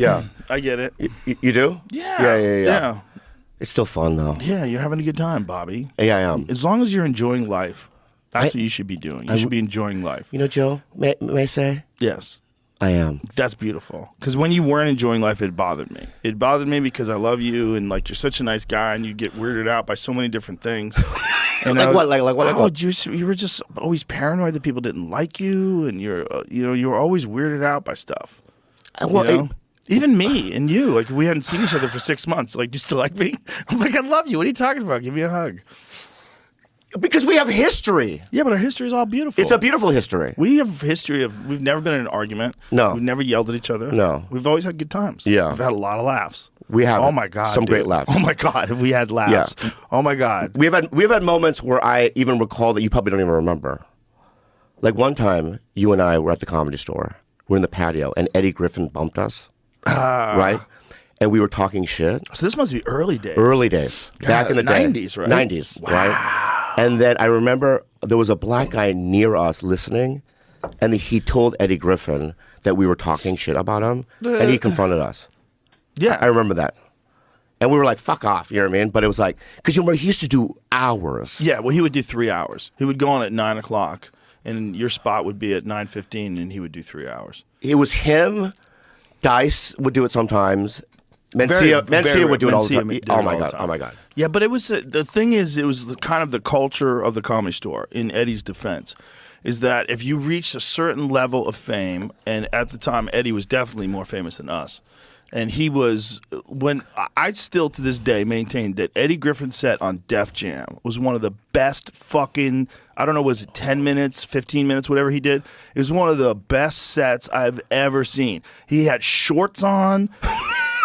Yeah. I get it. You do? Yeah. Yeah. It's still fun, though. Yeah, you're having a good time, Bobby. Yeah, I am. As long as you're enjoying life, that's what you should be doing. You should be enjoying life. You know, Joe, may I say? Yes. I am. That's beautiful. Because when you weren't enjoying life, it bothered me. It bothered me because I love you and like you're such a nice guy and you get weirded out by so many different things. And Like what? Like what? You were just always paranoid that people didn't like you, and you were always weirded out by stuff. Even me and you, like we hadn't seen each other for 6 months. Like, do you still like me? I'm like, I love you. What are you talking about? Give me a hug. Because we have history. Yeah, but our history is all beautiful. It's a beautiful history. We have history of, we've never been in an argument. No. We've never yelled at each other. No. We've always had good times. Yeah. We've had a lot of laughs. We have. Oh my God. Some great laughs. Oh my God. Have we had laughs? Yeah. Oh my God. We've had moments where I even recall that you probably don't even remember. Like one time, you and I were at the Comedy Store. We're in the patio, and Eddie Griffin bumped us. Right? And we were talking shit. So this must be early days. Early days. God, Back in the day. 90s, right? 90s, wow. Right? And then I remember there was a black guy near us listening, and he told Eddie Griffin that we were talking shit about him, and he confronted us. Yeah. I remember that. And we were like, fuck off, you know what I mean? But it was like, because you remember, he used to do hours. Yeah, well, he would do 3 hours. He would go on at 9 o'clock, and your spot would be at 9:15, and he would do 3 hours. It was him. Dice would do it sometimes. Mencia would do it all the time. Oh my God. Oh my God. Yeah, but it was the thing is, it was kind of the culture of the Comedy Store. In Eddie's defense, is that if you reached a certain level of fame, and at the time Eddie was definitely more famous than us, and he was when I still to this day maintain that Eddie Griffin's set on Def Jam was one of the best fucking, I don't know, was it 10 minutes, 15 minutes, whatever he did. It was one of the best sets I've ever seen. He had shorts on.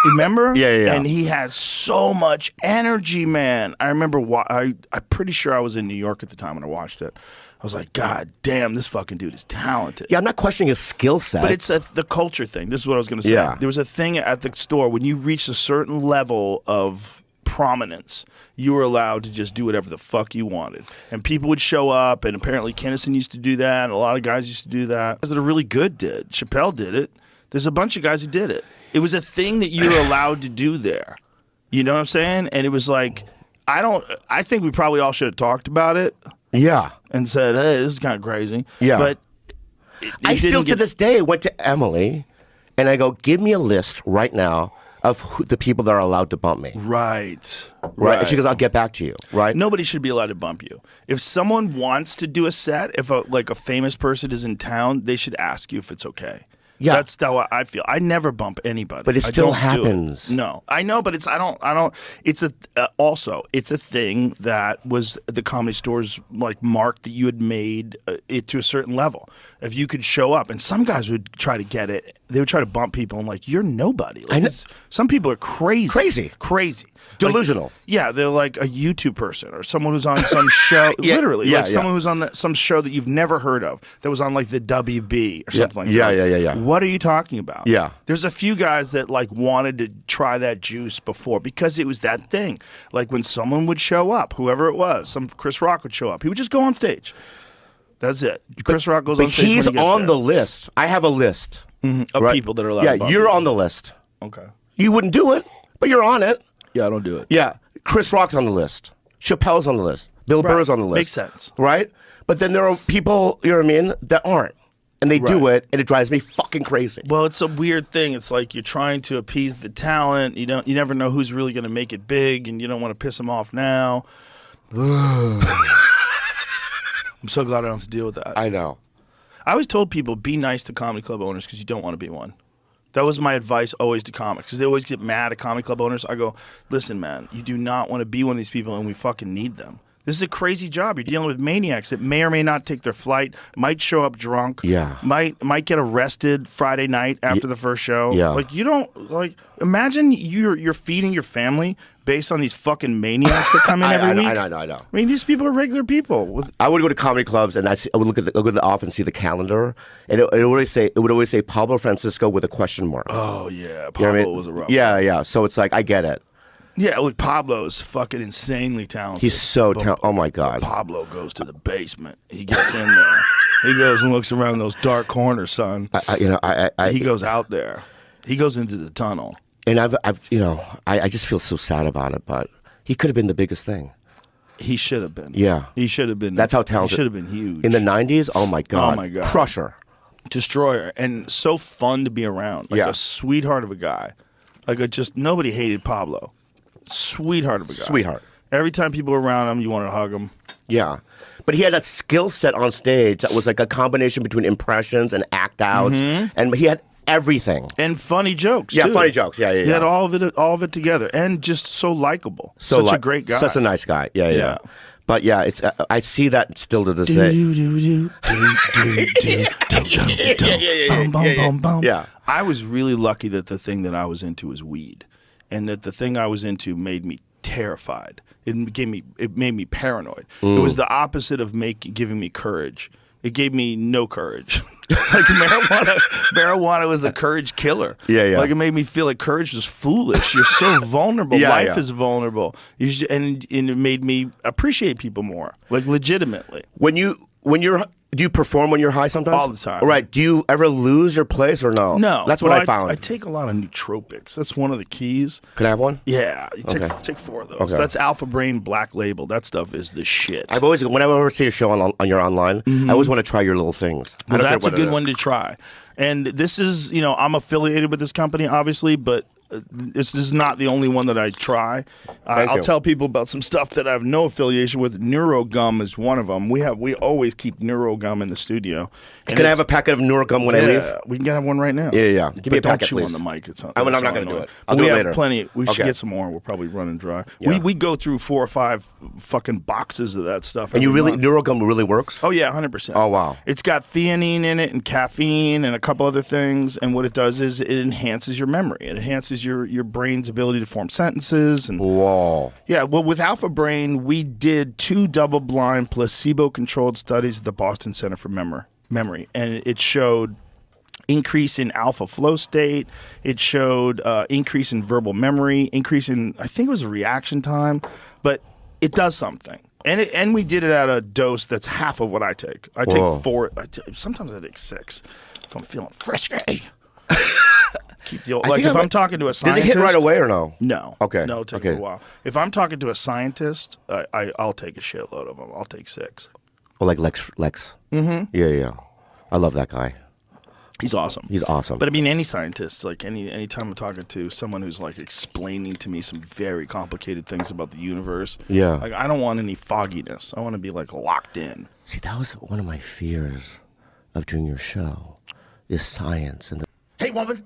Remember? Yeah. And he has so much energy, man. I remember, I'm pretty sure I was in New York at the time when I watched it. I was like, God damn, this fucking dude is talented. Yeah, I'm not questioning his skill set. But it's the culture thing. This is what I was going to say. Yeah. There was a thing at the store, when you reached a certain level of prominence, you were allowed to just do whatever the fuck you wanted. And people would show up, and apparently Kinnison used to do that, and a lot of guys used to do that. Guys that are really good did. Chappelle did it. There's a bunch of guys who did it. It was a thing that you were allowed to do there. You know what I'm saying? And it was like, I think we probably all should have talked about it. Yeah. And said, hey, this is kind of crazy. Yeah. But I still, to this day, went to Emily, and I go, give me a list right now of the people that are allowed to bump me. Right. And she goes, I'll get back to you. Right. Nobody should be allowed to bump you. If someone wants to do a set, if a famous person is in town, they should ask you if it's okay. Yeah. That's how I feel. I never bump anybody. But it still happens. No, I know, but I don't. It's it's a thing that was the Comedy Store's like mark that you had made it to a certain level. If you could show up, and some guys would try to get it, they would try to bump people, and like, you're nobody. Like, some people are crazy. Delusional. Like, yeah, they're like a YouTube person or someone who's on some show. Literally, like someone who's on some show that you've never heard of that was on like the WB or something like that. Yeah. What are you talking about? Yeah. There's a few guys that like wanted to try that juice before because it was that thing. Like when someone would show up, whoever it was, some Chris Rock would show up, he would just go on stage. That's it. Chris Rock goes on stage. But he's when he gets on there. the list. I have a list of people that are allowed to bump you're you. on the list. Okay. You wouldn't do it, but you're on it. Yeah, I don't do it. Yeah. Chris Rock's on the list. Chappelle's on the list. Bill Burr's on the list. Makes sense. Right? But then there are people, you know what I mean, that aren't. And they do it, and it drives me fucking crazy. Well, it's a weird thing. It's like you're trying to appease the talent. You never know who's really going to make it big, and you don't want to piss them off now. I'm so glad I don't have to deal with that. I know. I always told people, be nice to comedy club owners because you don't want to be one. That was my advice always to comics because they always get mad at comedy club owners. I go, listen, man, you do not want to be one of these people, and we fucking need them. This is a crazy job. You're dealing with maniacs that may or may not take their flight, might show up drunk, might get arrested Friday night after the first show. Yeah. Like, you don't, like, imagine you're feeding your family based on these fucking maniacs that come in every week. I know. I mean, these people are regular people. I would go to comedy clubs and I would look at the off and see the calendar, and it would always say Pablo Francisco with a question mark. Oh yeah, Pablo you know what I mean? was a rough. Yeah. So it's like I get it. Yeah, look, Pablo's fucking insanely talented. He's so talented. Oh my God. Pablo goes to the basement. He gets in there. He goes and looks around those dark corners, son. He He goes out there. He goes into the tunnel. And I just feel so sad about it, but he could have been the biggest thing. He should have been. Yeah. He should have been. That's how talented. He should have been huge. In the 90s, oh my God. Oh my God. Crusher. Destroyer. And so fun to be around. Like Yeah. a sweetheart of a guy. Like nobody hated Pablo. Sweetheart of a guy. Sweetheart. Every time people were around him, you wanted to hug him. Yeah. But he had that skill set on stage that was like a combination between impressions and act outs. And he had everything. And funny jokes. Yeah, too. funny jokes. Yeah. He had all of it together. And just so likable. So Such a great guy. Such a nice guy. Yeah. But yeah, it's I see that still to this day. Yeah. I was really lucky that the thing that I was into was weed, and that the thing I was into made me terrified. It made me paranoid. It was the opposite of giving me courage. It gave me no courage. Like marijuana was a courage killer. Yeah. Like it made me feel like courage was foolish. You're so vulnerable. Life is vulnerable. And it made me appreciate people more, like legitimately. Do you perform when you're high sometimes? All the time. Right. Do you ever lose your place or no? No. That's what I found. I take a lot of nootropics. That's one of the keys. Can I have one? Yeah. You take 4 of those. Okay. That's Alpha Brain Black Label. That stuff is the shit. Whenever I see a show on your online, I always want to try your little things. Well, that's a good one to try. And this is, I'm affiliated with this company, obviously, but this is not the only one that I try. I'll tell people about some stuff that I have no affiliation with. Neurogum is one of them. We always keep Neurogum in the studio. And Can I have a packet of Neurogum when I leave? We can have one right now. Yeah. Give me a packet, don't chew please. on the mic. I'm not going to do it. I'll do it later. We have plenty. We should Okay. get some more. We're probably running dry. Yeah. We go through 4 or 5 fucking boxes of that stuff. And every month. Neurogum really works? Oh yeah, 100%. Oh wow. It's got theanine in it and caffeine and a couple other things. And what it does is it enhances your memory. It enhances your brain's ability to form sentences. And Whoa. yeah, well, with Alpha Brain, we did 2 double-blind, placebo-controlled studies at the Boston Center for Memory, and it showed increase in alpha flow state. It showed increase in verbal memory, increase in, I think it was a reaction time, but it does something. And we did it at a dose that's half of what I take. I take 4. Sometimes I take 6 if I'm feeling frisky. If I'm talking to a scientist, does it hit right away or no? No. Okay. No, it'll take a while. If I'm talking to a scientist, I'll take a shitload of them. I'll take 6. Oh, like Lex. Mm-hmm. Yeah. I love that guy. He's awesome. He's awesome. But I mean, any scientist, like any time I'm talking to someone who's like explaining to me some very complicated things about the universe, like I don't want any fogginess. I want to be like locked in. See, that was one of my fears of doing your show, is science and. Hey, woman.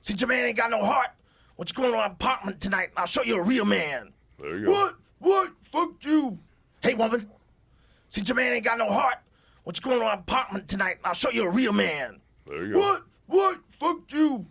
Since your man ain't got no heart, why don't you go in our apartment tonight? I'll show you a real man. There you go. What? Fuck you. Hey, woman. Since your man ain't got no heart, why don't you go in our apartment tonight? I'll show you a real man. There you go. What? Fuck you.